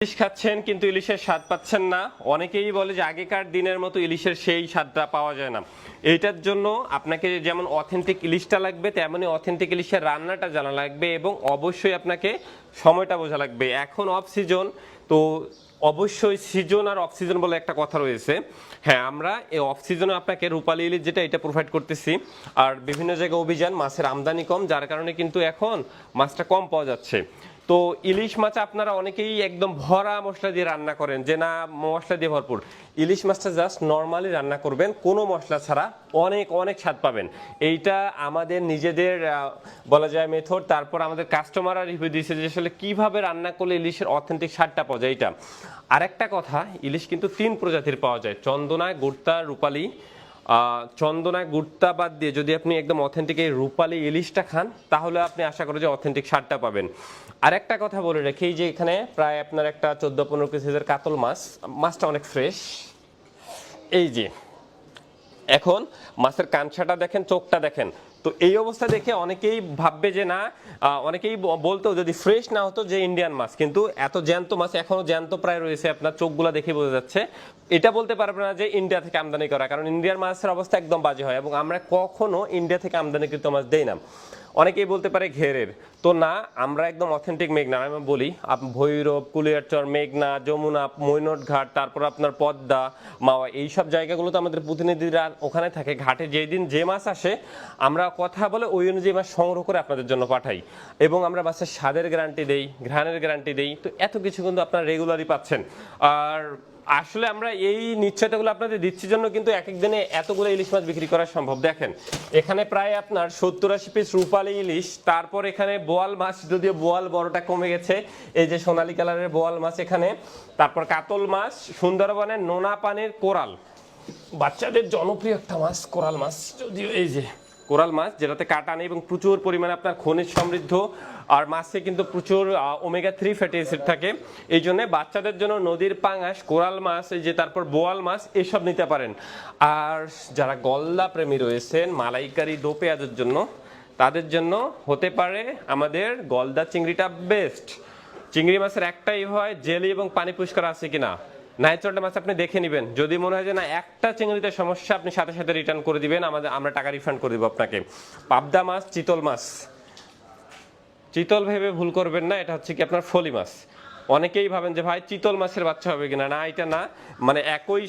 ইলিশ খাচ্ছেন কিন্তু ইলিশের স্বাদ পাচ্ছেন না। অনেকেই বলে যে আগেকার দিনের মতো ইলিশের সেই স্বাদটা পাওয়া যায় না। এইটার জন্য আপনাকে যেমন অথেন্টিক ইলিশটা লাগবে, তেমনই অথেন্টিক ইলিশের রান্নাটা জানা লাগবে এবং অবশ্যই আপনাকে সময়টা বোঝা লাগবে। এখন অফ সিজন, তো অবশ্যই সিজন আর অফ সিজন বলে একটা কথা রয়েছে। হ্যাঁ, আমরা এই অফ সিজনে আপনাকে রূপালী ইলিশ যেটা এটা প্রোভাইড করতেছি। আর বিভিন্ন জায়গায় অভিযান, মাছের আমদানি কম, যার কারণে কিন্তু এখন মাছটা কম পাওয়া যাচ্ছে। তো ইলিশ মাছ আপনারা অনেকেই একদম ভরা মশলা দিয়ে রান্না করেন, যে না মশলা দিয়ে ভরপুর। ইলিশ মাছটা জাস্ট নর্মালি রান্না করবেন কোনো মশলা ছাড়া, অনেক অনেক স্বাদ পাবেন। এইটা আমাদের নিজেদের বলা যায় মেথড। তারপর আমাদের কাস্টমাররা রিভিউ দিয়েছে যে আসলে কীভাবে রান্না করলে ইলিশের অথেন্টিক স্বাদটা পাওয়া যায়। এইটা আরেকটা কথা, ইলিশ কিন্তু 3 প্রজাতির পাওয়া যায়: চন্দনা, গুর্তা, রূপালী। চন্দনা, গুর্তা বাদ দিয়ে যদি আপনি একদম অথেন্টিক এই রূপালী ইলিশটা খান, তাহলে আপনি আশা করেন যে অথেন্টিক স্বাদটা পাবেন। আর একটা কথা বলে রাখি, যে এখানে প্রায় আপনার একটা 14-15 কেজির কাতল মাছ, মাছটা অনেক ফ্রেশ। এই যে এখন মাছের কানসাটা দেখেন, চোখটা দেখেন। তো এই অবস্থা দেখে অনেকেই ভাববে যে না, অনেকেই বলতো যদি ফ্রেশ না হতো যে ইন্ডিয়ান মাছ, কিন্তু এত জ্যান্ত মাছ এখনো জ্যান্ত প্রায় রয়েছে, আপনার চোখগুলো দেখে বোঝা যাচ্ছে। এটা বলতে পারবে না যে ইন্ডিয়া থেকে আমদানি করা, কারণ ইন্ডিয়ান মাছের অবস্থা একদম বাজে হয় এবং আমরা কখনো ইন্ডিয়া থেকে আমদানিকৃত মাছ দেই না। অনেকেই বলতে পারে ঘেরের, তো না, আমরা একদম অথেন্টিক মেঘনা। আমি বলি ভৈরব, কুলিয়ারচর, মেঘনা, যমুনা, মৈনট ঘাট, তারপর আপনার পদ্মা, মাওয়া, এইসব জায়গাগুলোতে আমাদের প্রতিনিধিরা ওখানে থাকে। ঘাটে যেই দিন যে মাছ আসে আমরা কথা বলে ওই অনুযায়ী মাছ সংগ্রহ করে আপনাদের জন্য পাঠাই এবং আমরা মাছের স্বাদের গ্যারান্টি দেই, ঘ্রাণের গ্যারান্টি দেই। তো এত কিছু কিন্তু আপনারা রেগুলারই পাচ্ছেন। আর আসলে আমরা এই নিশ্চয়তাগুলো আপনাদের দিচ্ছি জন্য কিন্তু এক এক দিনে এতগুলো ইলিশ মাছ বিক্রি করা সম্ভব। দেখেন এখানে প্রায় আপনার 70-80 পিস রূপালী ইলিশ, তারপর এখানে বোয়াল মাছ, যদিও বোয়াল বড়টা কমে গেছে, এই যে সোনালী কালারের বোয়াল মাছ এখানে, তারপর কাতল মাছ, সুন্দরবনের নোনা পানির কোরাল, বাচ্চাদের জনপ্রিয় একটা মাছ কোরাল মাছ, যদিও এই যে কোরাল মাছ যেটাতে কাটা নেই এবং প্রচুর পরিমাণে আপনার খনিজ সমৃদ্ধ, আর মাছে কিন্তু প্রচুর ওমেগা 3 ফ্যাটি অ্যাসিড থাকে। এই জন্য বাচ্চাদের জন্য নদীর পাঙাশ, কোরাল মাছ, এই যে তারপর বোয়াল মাছ, এসব নিতে পারেন। আর যারা গলদা প্রেমী রয়েছেন মালাইকারি দো পেঁয়াজের জন্য, তাদের জন্য হতে পারে আমাদের গলদা চিংড়িটা বেস্ট। চিংড়ি মাছের একটাই হয় জেলি এবং পানি পরিষ্কার আছে কিনা। নাইচলটা মাছ আপনি দেখে নেবেন, যদি মনে হয় যে না একটা চিংড়িতে সমস্যা, আপনি সাথে সাথে রিটার্ন করে দিবেন, আমরা টাকা রিফান্ড করে দিব আপনাকে। পাবদা মাছ, চিতল মাছ, চিতল ভেবে ভুল করবেন না, এটা হচ্ছে কি আপনার ফলি মাছ। অনেকেই ভাবেন যে ভাই চিতল মাছের বাচ্চা হবে কিনা, না এটা না, মানে একই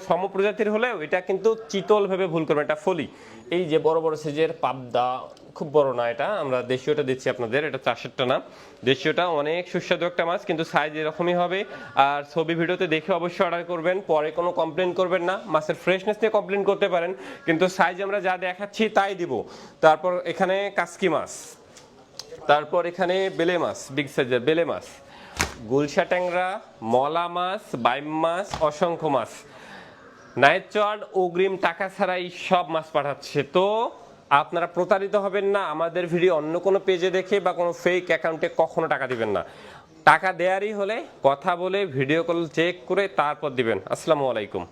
সম প্রজাতির হলেও এটা কিন্তু চিতল ভেবে ভুল করবেন, এটা ফলি। এই যে বড় বড় সাইজের পাবদা, খুব বড় না, এটা আমরা দেশীয়টা দিচ্ছি আপনাদের, এটা চাষেরটা না, দেশীয়টা অনেক সুস্বাদু একটা মাছ, কিন্তু সাইজ এরকমই হবে। আর ছবি ভিডিওতে দেখে অবশ্যই অর্ডার করবেন, পরে কোনো কমপ্লেন করবেন না। মাছের ফ্রেশনেস নিয়ে কমপ্লেন করতে পারেন, কিন্তু সাইজ আমরা যা দেখাচ্ছি তাই দিব। তারপর এখানে কাসকি মাছ, তারপর এখানে বেলে মাছ, বিগ সাইজের বেলে মাছ, গুলশা ট্যাংরা, মলা মাছ, বাইম মাছ, অসংখ্য মাছ। নাইচল অগ্রিম টাকা ছাড়াই সব মাছ পাঠাচ্ছে। তো আপনারা প্রতারিত হবেন না, আমাদের ভিডিও অন্য কোনো পেজে দেখে বা কোনো ফেক অ্যাকাউন্টে কখনো টাকা দিবেন না। টাকা দেয়ারই হলে কথা বলে ভিডিও কল চেক করে তারপর দিবেন। আসসালামু আলাইকুম।